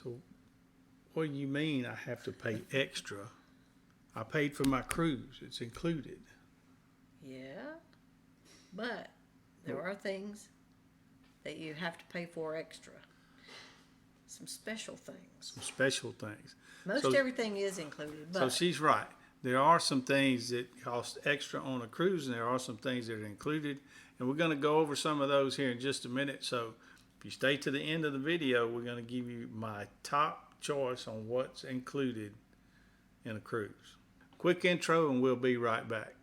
So what do you mean I have to pay extra? I paid for my cruise. It's included. Yeah, but there are things that you have to pay for extra. Some special things. Some special things. Most everything is included, but so she's right. There are some things that cost extra on a cruise, and there are some things that are included. And we're going to go over some of those here in just a minute. So if you stay to the end of the video, we're going to give you my top choice on what's included in a cruise. Quick intro, and we'll be right back.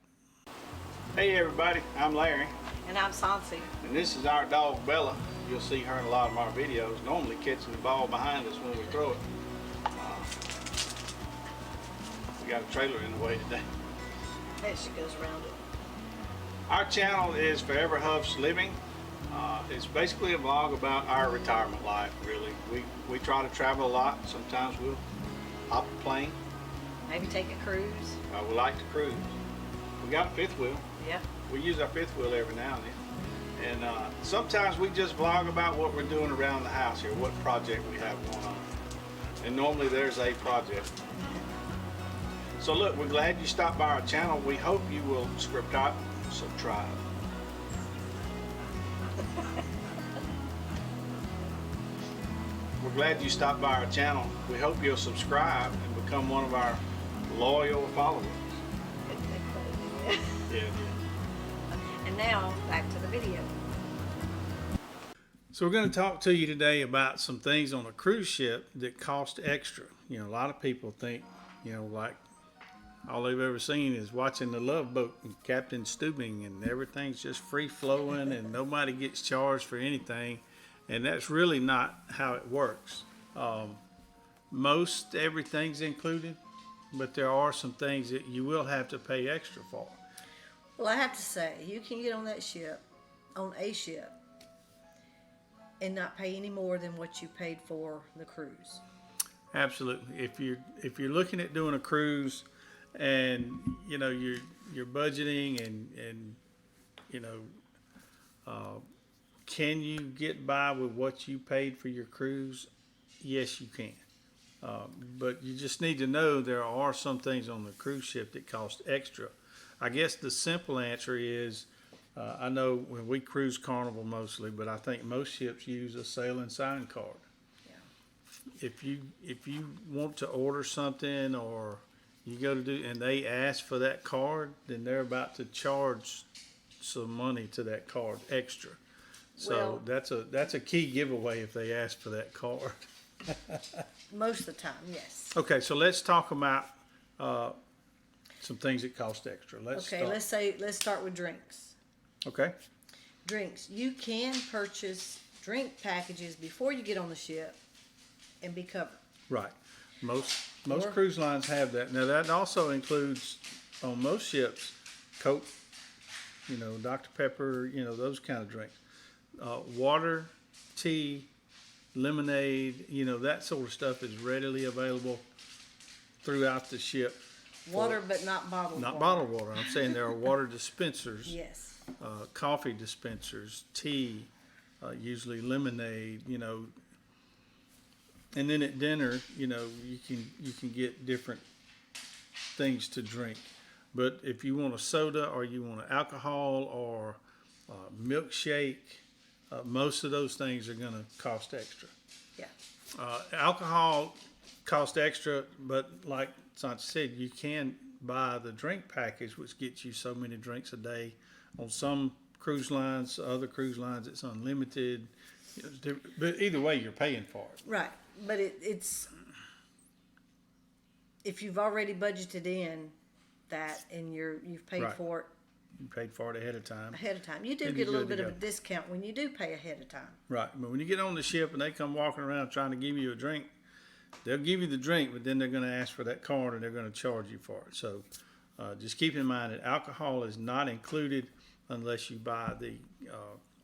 Hey everybody, I'm Larry. And I'm Sansi. And this is our dog Bella. You'll see her in a lot of our videos, normally catching the ball behind us when we throw it. We got a trailer in the way today. As she goes around it. Our channel is ForeverHuff'sLiving. It's basically a vlog about our retirement life, really. We try to travel a lot. Sometimes we'll hop a plane. Maybe take a cruise. We like to cruise. We got a fifth wheel. Yeah. We use our fifth wheel every now and then. And sometimes we just vlog about what we're doing around the house here, what project we have going on. And normally there's a project. So look, we're glad you stopped by our channel. We hope you will subscribe. We're glad you stopped by our channel. We hope you'll subscribe and become one of our loyal followers. Yeah. And now, back to the video. So we're going to talk to you today about some things on a cruise ship that cost extra. You know, a lot of people think, you know, like all they've ever seen is watching the Love Boat and Captain Stubing, and everything's just free flowing and nobody gets charged for anything. And that's really not how it works. Most everything's included, but there are some things that you will have to pay extra for. Well, I have to say, you can get on that ship, on a ship, and not pay any more than what you paid for the cruise. Absolutely. If you're looking at doing a cruise, and you know you're budgeting and you know, can you get by with what you paid for your cruise? Yes, you can. But you just need to know there are some things on the cruise ship that cost extra. I guess the simple answer is, I know when we cruise Carnival mostly, but I think most ships use a sail and sign card. Yeah. If you want to order something, or you go to do and they ask for that card, then they're about to charge some money to that card extra. So well, that's a key giveaway if they ask for that card. Most of the time, yes. Okay, so let's talk about some things that cost extra. Let's start with drinks. Okay. Drinks. You can purchase drink packages before you get on the ship and be covered. Right. Most cruise lines have that. Now that also includes on most ships Coke, you know, Dr. Pepper, you know, those kind of drinks. Water, tea, lemonade, you know, that sort of stuff is readily available throughout the ship. Water, but not bottled water. Not bottled water. I'm saying there are water dispensers. Yes. Coffee dispensers, tea, usually lemonade, you know. And then at dinner, you know, you can get different things to drink. But if you want a soda or you want an alcohol or milkshake, most of those things are going to cost extra. Yeah. Alcohol costs extra, but like Santi said, you can buy the drink package, which gets you so many drinks a day. On some cruise lines, other cruise lines, it's unlimited. But either way, you're paying for it. Right. But it's if you've already budgeted in that and you've paid right. for it. You paid for it ahead of time. You do get a little bit of a discount when you do pay ahead of time. Right. But when you get on the ship and they come walking around trying to give you a drink, they'll give you the drink, but then they're going to ask for that card and they're going to charge you for it. So just keep in mind that alcohol is not included unless you buy the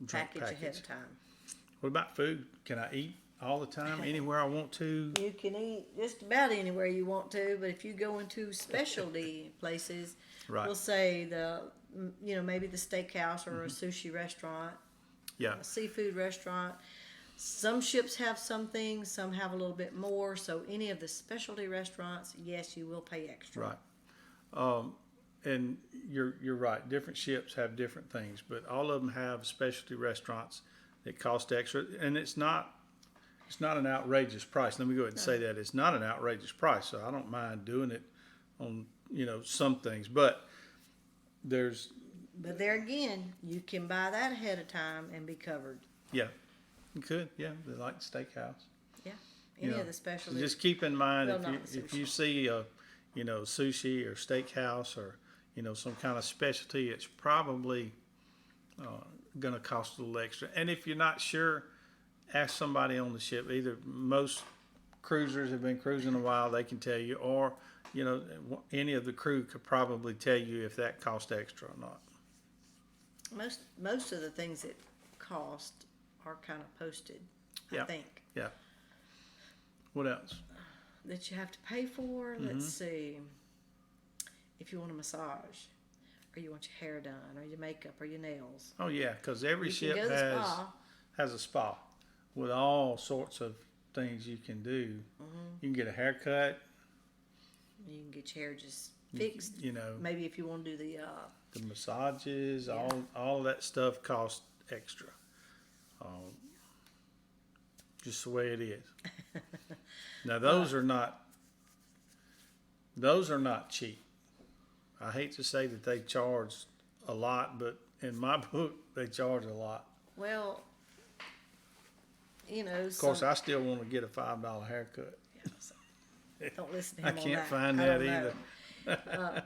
drink package ahead of time. What about food? Can I eat all the time, anywhere I want to? You can eat just about anywhere you want to, but if you go into specialty places, right. We'll say maybe the steakhouse or a sushi restaurant, yeah, a seafood restaurant, Some ships have some things, some have a little bit more. So any of the specialty restaurants, yes, you will pay extra. Right. And you're right. Different ships have different things, but all of them have specialty restaurants that cost extra, and it's not an outrageous price. Let me go ahead and say that it's not an outrageous price. So I don't mind doing it on some things, but there's But there again, you can buy that ahead of time and be covered. yeah, you could they like steakhouse. Yeah, any You know, of the specialty. Just keep in mind Well, not if sushi. you see a sushi or steakhouse or some kind of specialty, it's probably going to cost a little extra. And if you're not sure, ask somebody on the ship. Either most cruisers have been cruising a while, they can tell you, or any of the crew could probably tell you if that cost extra or not. Most of the things that cost are kind of posted. I Yeah. think Yeah. What else? that you have to pay for. Let's see. If you want a massage, or you want your hair done, or your makeup, or your nails. Oh yeah, because every You ship can go to the spa. has a spa with all sorts of things you can do. You can get a haircut. You can get your hair just fixed. Maybe if you want to do The massages, all of that stuff costs extra. Just the way it is. Now those are not cheap. I hate to say that they charge a lot, but in my book they charge a lot. well, Of course, I still want to get a $5 haircut. don't listen to I him on can't that. find I that don't know. either.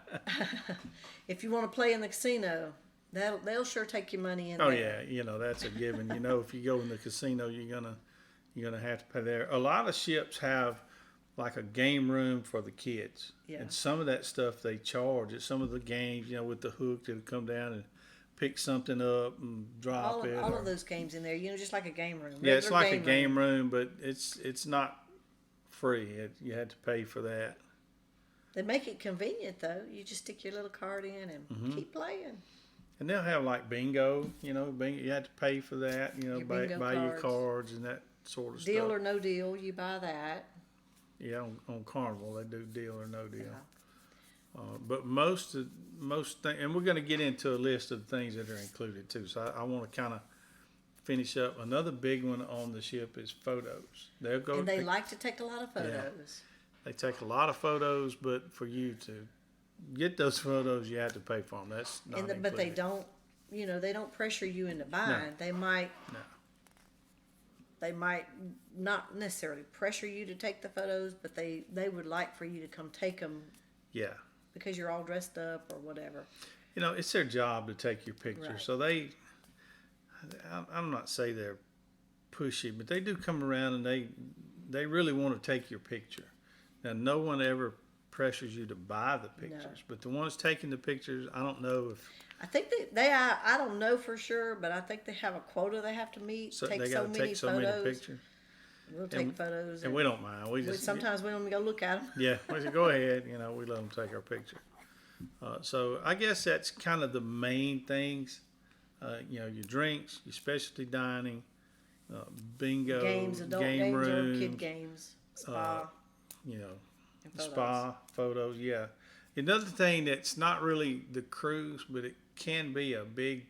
If you want to play in the casino, they'll sure take your money in Oh there. yeah, that's a given. If you go in the casino, you're gonna have to pay there. A lot of ships have like a game room for the kids, Yeah. and some of that stuff they charge at some of the games. With the hook that'll come down and pick something up and drop all it. of those games in there, just like a game room. Yeah, it's Regular like a game room, but it's not free. You had to pay for that. They make it convenient though. You just stick your little card in and keep playing. And they'll have like bingo. Bingo. You had to pay for that. Your buy bingo your cards. cards and that sort of Deal stuff. or no deal, you buy that. Yeah, on Carnival they do deal or no deal. Yeah. But most things, and we're going to get into a list of things that are included too. So I want to kind of finish up. Another big one on the ship is photos. They'll go. And they like to take a lot of photos. They take a lot of photos, but for you to get those photos, you have to pay for them. That's not included. But they don't, they don't pressure you into buying. They might. No. They might not necessarily pressure you to take the photos, but they would like for you to come take them. Yeah. Because you're all dressed up or whatever. It's their job to take your picture. Right. So I'm not saying they're pushy, but they do come around and they really want to take your picture. Now, no one ever pressures you to buy the pictures, but the ones taking the pictures, I don't know if. I think I don't know for sure, but I think they have a quota they have to meet. So take they so got to many take so photos. many pictures. We'll take photos. And we don't mind. We just sometimes we don't even go look at them. Yeah, we say, go ahead. We let them take our picture. So I guess that's kind of the main things. Your drinks, your specialty dining, bingo, Games, adult game games room, or kid games, spa. and photos. spa photos. Yeah. Another thing that's not really the cruise, but it can be a big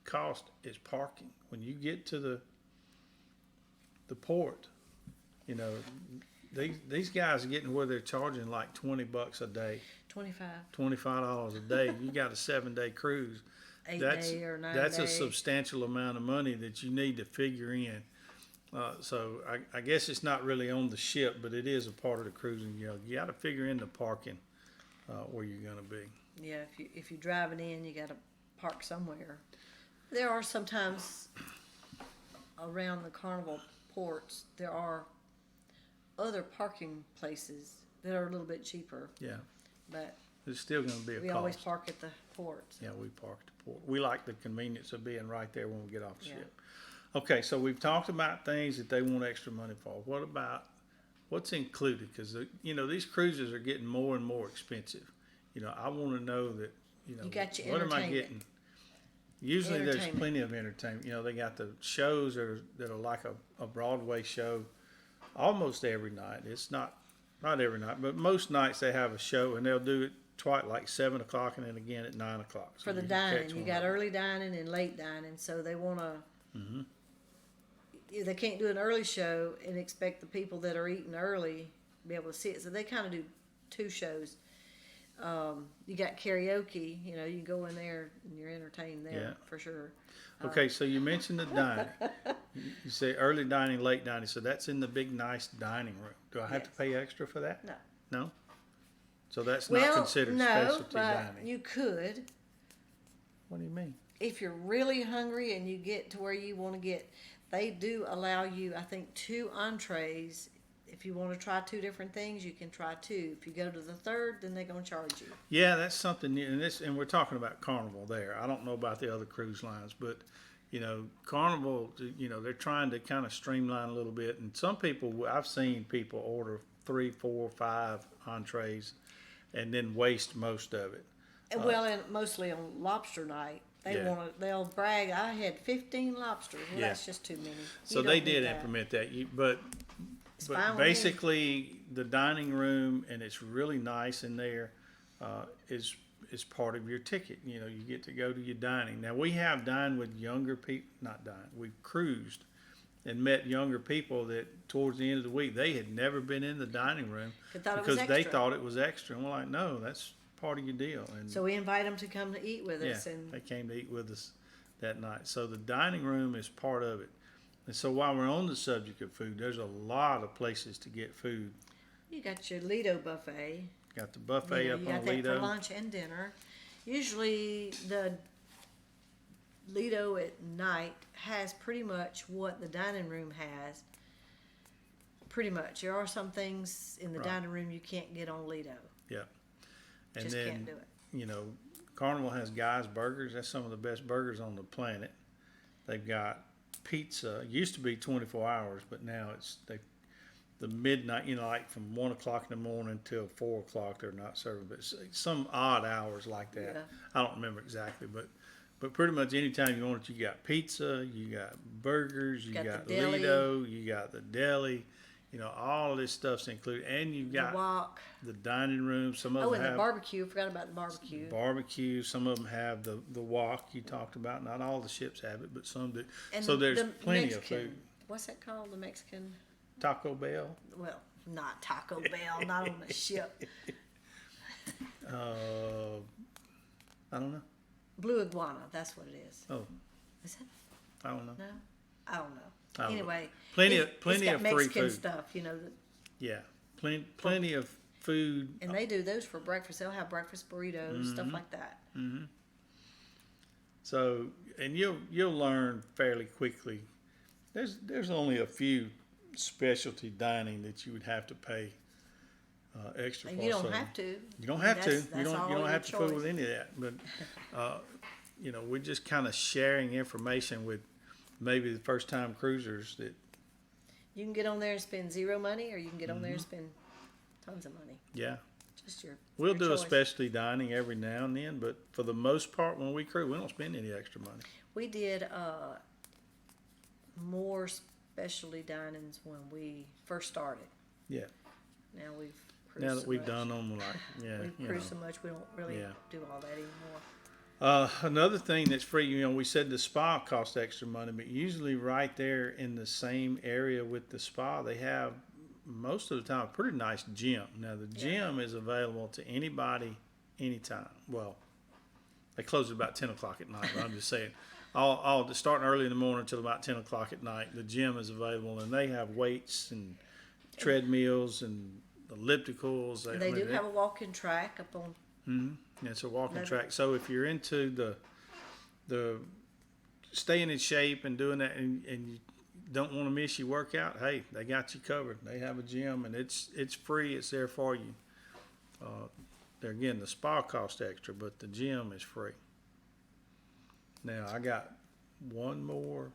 cost is parking. When you get to the port, these guys are getting where they're charging like $20 a day, 25. $25 a day. You got a 7-day cruise. 8-day or 9-day. That's a substantial amount of money that you need to figure in. So I guess it's not really on the ship, but it is a part of the cruising. You got to figure in the parking where you're going to be. Yeah, if you're driving in, you got to park somewhere. There are sometimes around the Carnival ports, there are other parking places that are a little bit cheaper, Yeah, but it's still going to be a we cost. always park at the ports. Yeah, we park at the port. We like the convenience of being right there when we get off the Yeah. ship. Okay, so we've talked about things that they want extra money for. What about what's included? Because these cruises are getting more and more expensive. I want to know that You got your what am I entertainment. getting? Usually there's Entertainment. plenty of entertainment. You know, they got the shows that are like a Broadway show almost every night. It's not every night, but most nights they have a show, and they'll do it twice, like 7 o'clock, and then again at 9 o'clock. So For the you can catch dining, you one got of 'em. early dining and late dining, so they want to. Mm-hmm. They can't do an early show and expect the people that are eating early to be able to see it. So they kind of do two shows. You got karaoke. You know, you go in there and you're entertained there Yeah. for sure. Okay, so you mentioned the dining. You say early dining, late dining, so that's in the big, nice dining room. Do I have to Yes. pay extra for that? No. No? So that's Well, not considered no, specialty but dining? you could What do you mean? if you're really hungry and you get to where you want to get. They do allow you, I think, 2 entrees. If you want to try 2 different things, you can try 2. If you go to the third, then they're going to charge you. Yeah, that's something new, and we're talking about Carnival there. I don't know about the other cruise lines, but you know, Carnival, you know, they're trying to kind of streamline a little bit. And some people, I've seen people order 3, 4, 5 entrees, and then waste most of it. Well, and mostly on lobster night, Yeah. they'll brag. I had 15 lobsters. Well, Yeah. that's just too many. So You they don't need did that. implement that. But fine with me. basically, the dining room, and it's really nice in there, is part of your ticket. You know, you get to go to your dining. Now we have dined with younger people, not dined. We've cruised and met younger people that towards the end of the week they had never been in the dining room They thought it was because they extra. thought it was extra. And we're like, no, that's part of your deal. And So we invite them to come to eat with yeah, us, and they came to eat with us that night. So the dining room is part of it. And so while we're on the subject of food, there's a lot of places to get food. you got your Lido buffet. Got the buffet You know, up you on got that for Lido. lunch and dinner. Usually the Lido at night has pretty much what the dining room has. Pretty much. There are some things in the Right. dining room you can't get on Lido. Yeah. And Just then, can't do it. you know, Carnival has Guy's Burgers. That's some of the best burgers on the planet. They've got pizza. It used to be 24 hours, but now it's the midnight, you know, like from 1 o'clock in the morning till 4 o'clock, they're not serving, but some odd hours like that. Yeah. I don't remember exactly, but pretty much anytime you want it, you got pizza, you got burgers, you Got the got deli. Lido, you got the deli, you know, all of this stuff's included, and you've The got wok. the dining room. Some of Oh, them and the have barbecue. Forgot about the barbecue. barbecue. Some of them have the wok you talked about. Not all the ships have it, but some do. And So there's the plenty Mexican, of food. What's that called? The Mexican? Taco Bell. Well, not Taco Bell, not on the ship. I don't know. Blue Iguana, that's what it is. Oh, Is it? I don't know. No? I don't know. I don't know. Anyway. Plenty it's of got free Mexican food. stuff, you know, Yeah, plenty of food. and they do those for breakfast. They'll have breakfast burritos, stuff like that. So, and you'll learn fairly quickly. There's only a few specialty dining that you would have to pay extra And for. you don't So have to. You don't have to. That's You all don't your have to fool choice. with any of that. But you know, we're just kind of sharing information with maybe the first time cruisers that You can get on there and spend zero money, or you can get on there and spend tons of money. yeah. Just your We'll your do a choice. specialty dining every now and then, but for the most part, when we cruise, we don't spend any extra money. We did more specialty dinings when we first started. Yeah. Now we've cruised Now that so we've much. done them, like yeah, We've you cruised know. so much we don't really Yeah. do all that anymore. Another thing that's free, you know, we said the spa costs extra money, but usually right there in the same area with the spa, they have most of the time a pretty nice gym. Now the gym is available to anybody, anytime. Well, they close at about 10 o'clock at night, but I'm just saying, all starting early in the morning until about 10 o'clock at night, the gym is available, and they have weights and treadmills and ellipticals. They do have a walking track up on. It's a walking Another- track. So if you're into the staying in shape and doing that, and you don't want to miss your workout, hey, they got you covered. They have a gym, and it's free. It's there for you. There again, the spa costs extra, but the gym is free. Now I got one more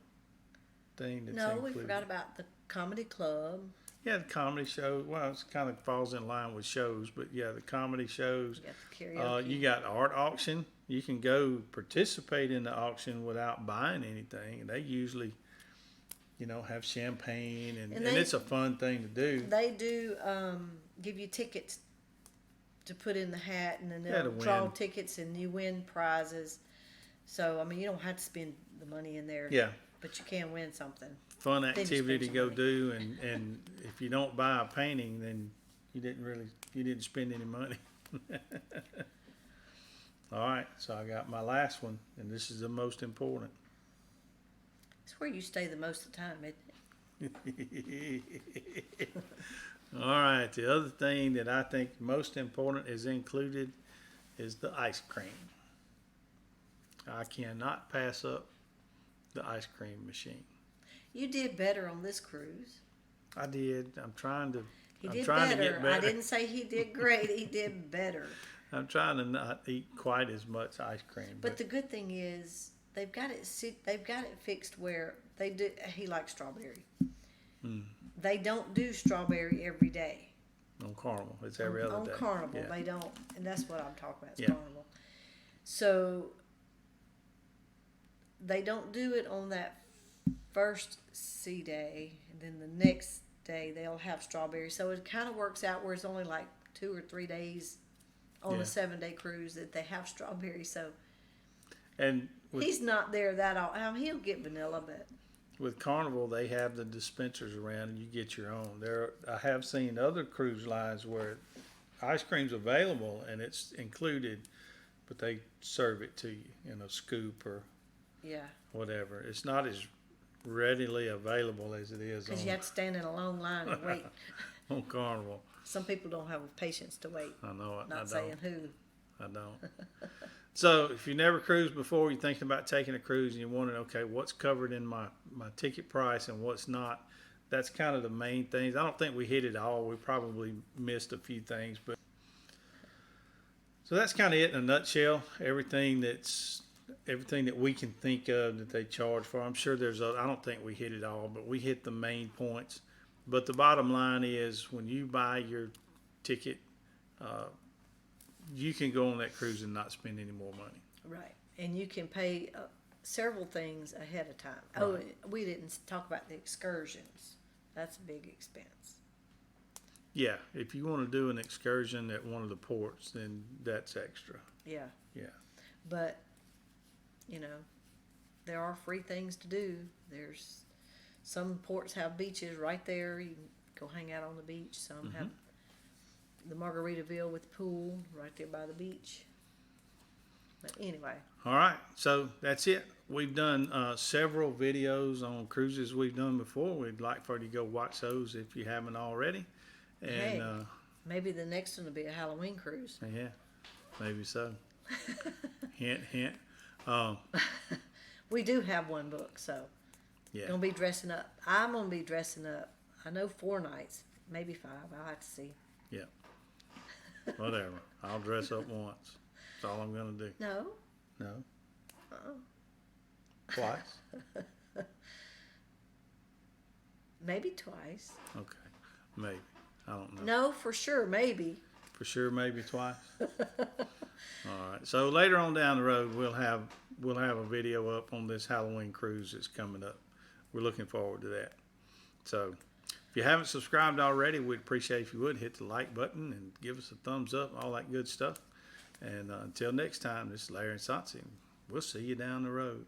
thing that's No, included. we forgot about the comedy club. Yeah, the comedy show. Well, it kind of falls in line with shows, but yeah, the comedy shows. You got the karaoke. You got art auction. You can go participate in the auction without buying anything. And they usually, have champagne, and it's a fun thing to do. They do give you tickets to put in the hat, and then they'll To draw win. tickets, and you win prizes. So, I mean, you don't have to spend the money in there. Yeah. But you can win something. Fun Then you activity to spend go some do, and if you don't buy a painting, then you didn't spend any money. All right, so I got my last one, and this is the most important. It's where you stay the most of the time, isn't it? All right, the other thing that I think most important is included is the ice cream. I cannot pass up the ice cream machine. You did better on this cruise. I did. I'm trying to He I'm did trying better. to get better. I didn't say he did great. He did better. I'm trying to not eat quite as much ice cream. But the good thing is they've got it. They've got it fixed where they do. He likes strawberry. They don't do strawberry every day. On Carnival, it's every other On day. Carnival, Yeah. they don't, and that's what I'm talking about. It's Yeah. Carnival. So they don't do it on that first sea day, and then the next day they'll have strawberry. So it kind of works out where it's only like 2 or 3 days on Yeah. a 7-day cruise that they have strawberry. So And he's not there that all. I mean, he'll get vanilla, but with Carnival, they have the dispensers around, and you get your own. I have seen other cruise lines where ice cream's available and it's included, but they serve it to you in a scoop or yeah, whatever. It's not as readily available as it is because you have to stand in a long line and wait. on Carnival. Some people don't have patience to wait. I know it. Not I saying don't. who. I don't. So if you never cruised before, you're thinking about taking a cruise, and you're wondering, okay, what's covered in my ticket price and what's not. That's kind of the main things. I don't think we hit it all. We probably missed a few things, but so that's kind of it in a nutshell. Everything that we can think of that they charge for. I'm sure I don't think we hit it all, but we hit the main points. But the bottom line is, when you buy your ticket, you can go on that cruise and not spend any more money. Right, and you can pay several things ahead of time. Right. Oh, we didn't talk about the excursions. That's a big expense. Yeah, if you want to do an excursion at one of the ports, then that's extra. Yeah, Yeah. but there are free things to do. There's some ports have beaches right there. You can go hang out on the beach. Some have the Margaritaville with the pool right there by the beach. But anyway, All right, so that's it. We've done several videos on cruises we've done before. We'd like for you to go watch those if you haven't already. And hey, maybe the next one will be a Halloween cruise. yeah, maybe so. Hint, hint. We do have one book, so Yeah. gonna be dressing up. I'm gonna be dressing up. I know 4 nights, maybe 5. I'll have to see. Yeah. Whatever. I'll dress up once. That's all I'm gonna do. No. No. Uh-uh. Twice. Maybe twice. Okay. Maybe. I don't know. No, for sure, maybe. For sure, maybe twice. All right. So later on down the road, we'll have a video up on this Halloween cruise that's coming up. We're looking forward to that. So if you haven't subscribed already, we'd appreciate if you would hit the like button and give us a thumbs up, all that good stuff. And until next time, this is Larry and Sansi. We'll see you down the road.